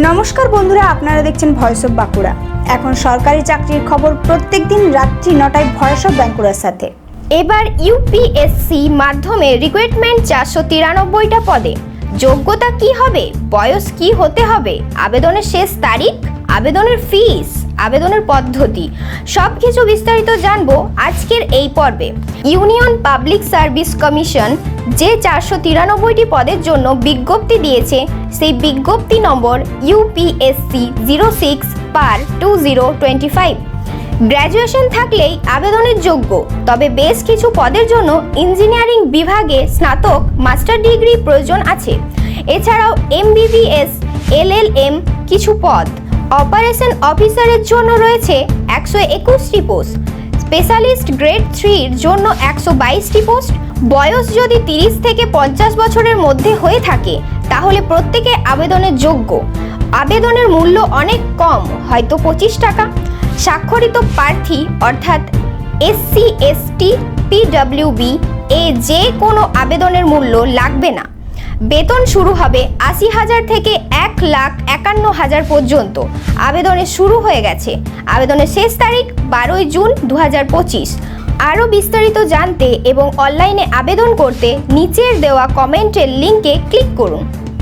নমস্কার বন্ধুরা, আপনারা দেখছেন ভয়েস অফ বাঁকুড়া। এখন সরকারি চাকরির খবর প্রত্যেকদিন রাত্রি 9টায় ভয়েস অফ বাঁকুড়ার সাথে। এবার ইউপিএসসি মাধ্যমে রিক্রুটমেন্ট 493টা পদে। যোগ্যতা কি হবে, বয়স কি হতে হবে, আবেদনের শেষ তারিখ, আবেদনের ফিস, আবেদনের পদ্ধতি সব কিছু বিস্তারিত জানবো আজকের এই পর্বে। ইউনিয়ন পাবলিক সার্ভিস কমিশন যে 493টি পদের জন্য বিজ্ঞপ্তি দিয়েছে, সেই বিজ্ঞপ্তি নম্বর ইউপিএসসি 06/2025। গ্র্যাজুয়েশন থাকলেই আবেদনের যোগ্য, তবে বেশ কিছু পদের জন্য ইঞ্জিনিয়ারিং বিভাগে স্নাতক মাস্টার ডিগ্রি প্রয়োজন আছে। এছাড়াও এমবিবিএস, এলএলএম কিছু পদ। অপারেশন অফিসারের জন্য রয়েছে 121টি পোস্ট। স্পেশালিস্ট গ্রেড 3-র জন্য 122টি পোস্ট। বয়স যদি 30 থেকে 50 বছরের মধ্যে হয়ে থাকে তাহলে প্রত্যেকে আবেদনের যোগ্য। আবেদনের মূল্য অনেক কম, হয়তো 25 টাকা। স্বাক্ষরিত প্রার্থী অর্থাৎ এসসি, এসটি, পিডব্লিউবি এ যে কোনো আবেদনের মূল্য লাগবে না। বেতন শুরু হবে 80,000 থেকে 1,51,000 পর্যন্ত। আবেদনের শুরু হয়ে গেছে। আবেদনের শেষ তারিখ 12 জুন 2025। আরও বিস্তারিত জানতে এবং অনলাইনে আবেদন করতে নিচের দেওয়া কমেন্টের লিঙ্কে ক্লিক করুন।